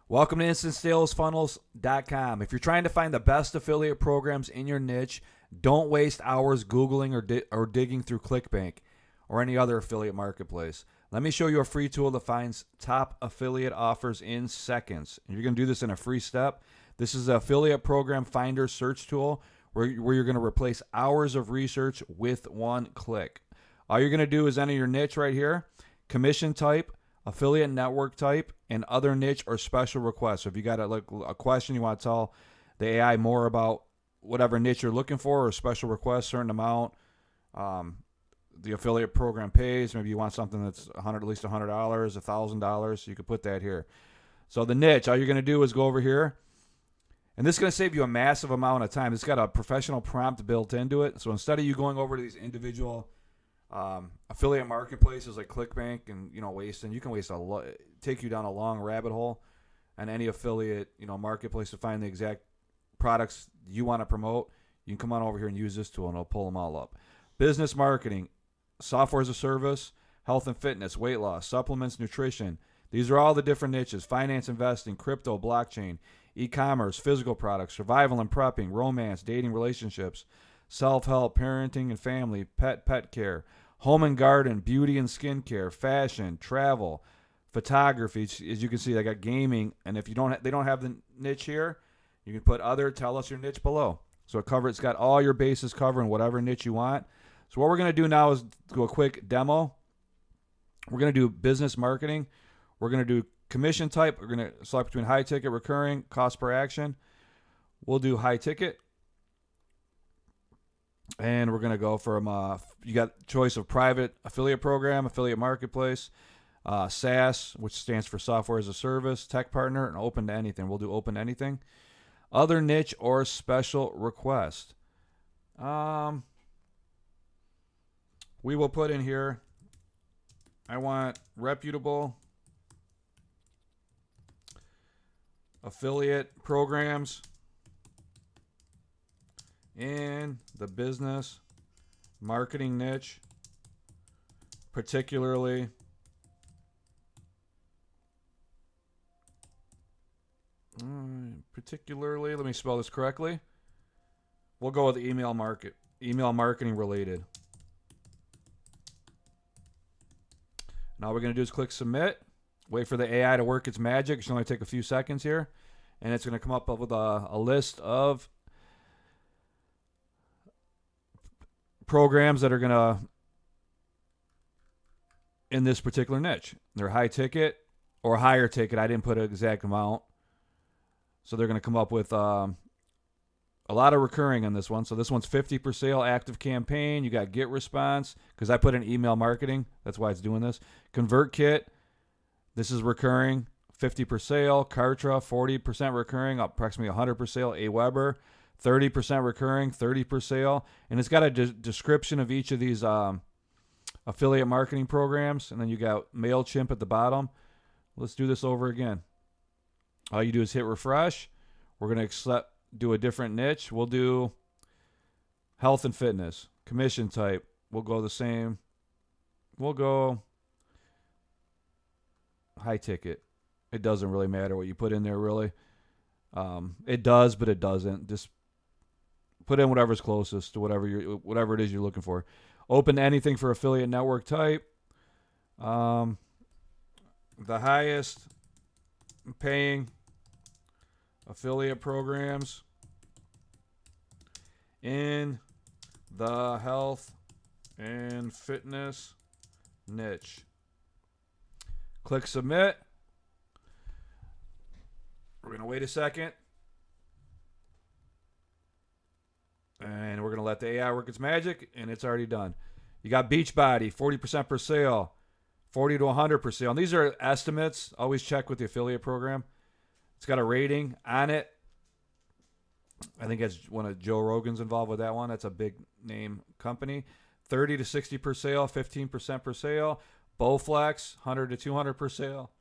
Welcome to InstantSalesFunnels.com. If you're trying to find the best affiliate programs in your niche, don't waste hours Googling or digging through ClickBank or any other affiliate marketplace. Let me show you a free tool that finds top affiliate offers in seconds. You're going to do this in a free step. This is the Affiliate Program Finder search tool where you're going to replace hours of research with one click. All you're going to do is enter your niche right here, commission type, affiliate network type, and other niche or special requests. So if you got a question you want to tell the AI more about whatever niche you're looking for, or special request, certain amount, the affiliate program pays. Maybe you want something that's at least $100, $1,000. You could put that here. So the niche, all you're going to do is go over here, and this is going to save you a massive amount of time. It's got a professional prompt built into it. So instead of you going over to these individual affiliate marketplaces like ClickBank and you can waste take you down a long rabbit hole on any affiliate marketplace to find the exact products you want to promote. You can come on over here and use this tool and it'll pull them all up. Business marketing, software as a service, health and fitness, weight loss, supplements, nutrition. These are all the different niches: finance, investing, crypto, blockchain, e-commerce, physical products, survival and prepping, romance, dating, relationships, self-help, parenting and family, pet care, home and garden, beauty and skincare, fashion, travel, photography. As you can see, they got gaming, and if they don't have the niche here, you can put other. Tell us your niche below. So it's got all your bases covered in whatever niche you want. So what we're going to do now is do a quick demo. We're going to do business marketing. We're going to do commission type. We're going to select between high ticket, recurring, cost per action. We'll do high ticket. And we're going to go from, you got choice of private affiliate program, affiliate marketplace, SaaS, which stands for software as a service, tech partner, and open to anything. We'll do open to anything. Other niche or special request. We will put in here, I want reputable affiliate programs in the business marketing niche, particularly let me spell this correctly. We'll go with email marketing related. Now what we're going to do is click submit. Wait for the AI to work its magic. It should only take a few seconds here. And it's going to come up with a list of programs that are going to in this particular niche. They're high ticket or higher ticket. I didn't put an exact amount. So they're going to come up with a lot of recurring on this one. So this one's 50 per sale, active campaign. You got get response, because I put in email marketing. That's why it's doing this. Convert kit. This is recurring, 50 per sale. Kartra, 40% recurring, approximately 100 per sale. Aweber, 30% recurring, 30 per sale. And it's got a description of each of these affiliate marketing programs. And then you got MailChimp at the bottom. Let's do this over again. All you do is hit refresh. We're going to do a different niche. We'll do health and fitness. Commission type. We'll go the same. We'll go high ticket. It doesn't really matter what you put in there, really. It does, but it doesn't. Just put in whatever's closest to whatever it is you're looking for. Open to anything for affiliate network type. The highest paying affiliate programs in the health and fitness niche. Click submit. We're going to wait a second. And we're going to let the AI work its magic, and it's already done. You got Beachbody, 40% per sale, 40 to 100 per sale. And these are estimates. Always check with the affiliate program. It's got a rating on it. I think it's one of Joe Rogan's involved with that one. That's a big name company. 30 to 60 per sale, 15% per sale. Bowflex, 100 to 200 per sale.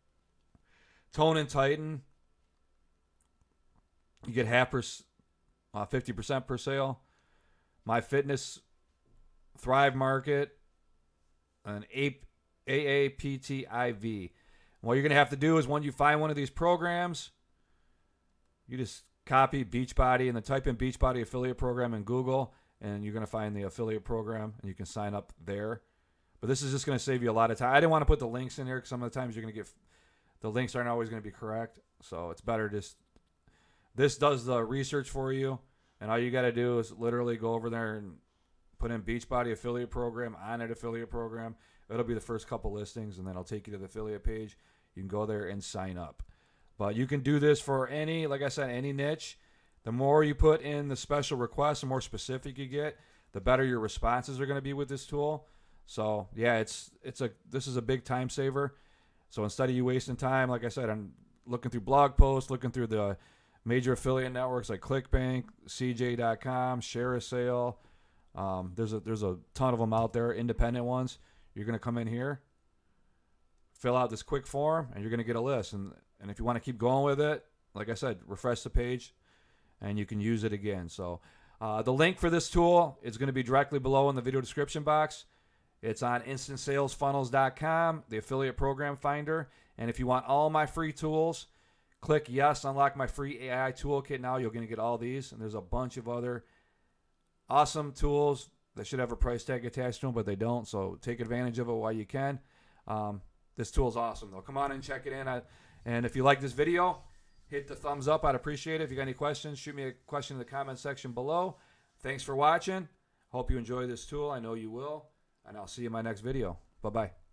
Tone and Titan, you get 50% per sale. My Fitness, Thrive Market, an AAPTIV. What you're going to have to do is when you find one of these programs, you just copy Beachbody and then type in Beachbody affiliate program in Google, and you're going to find the affiliate program, and you can sign up there. But this is just going to save you a lot of time. I didn't want to put the links in here because some of the times you're going to get the links aren't always going to be correct. So it's better just this does the research for you, and all you got to do is literally go over there and put in Beachbody affiliate program on an affiliate program. It'll be the first couple listings, and then I'll take you to the affiliate page. You can go there and sign up. But you can do this for any, like I said, any niche. The more you put in the special requests, the more specific you get, the better your responses are going to be with this tool. So yeah, this is a big time saver. So instead of you wasting time, like I said, I'm looking through blog posts, looking through the major affiliate networks like ClickBank, CJ.com, Share a Sale. There's a ton of them out there, independent ones. You're going to come in here, fill out this quick form, and you're going to get a list. And if you want to keep going with it, like I said, refresh the page, and you can use it again. So the link for this tool is going to be directly below in the video description box. It's on instantsalesfunnels.com, the affiliate program finder. And if you want all my free tools, click yes, unlock my free AI toolkit now. You're going to get all these. And there's a bunch of other awesome tools that should have a price tag attached to them, but they don't. So take advantage of it while you can. This tool is awesome, though. Come on and check it in. And if you like this video, hit the thumbs up. I'd appreciate it. If you got any questions, shoot me a question in the comment section below. Thanks for watching. Hope you enjoy this tool. I know you will. And I'll see you in my next video. Bye-bye.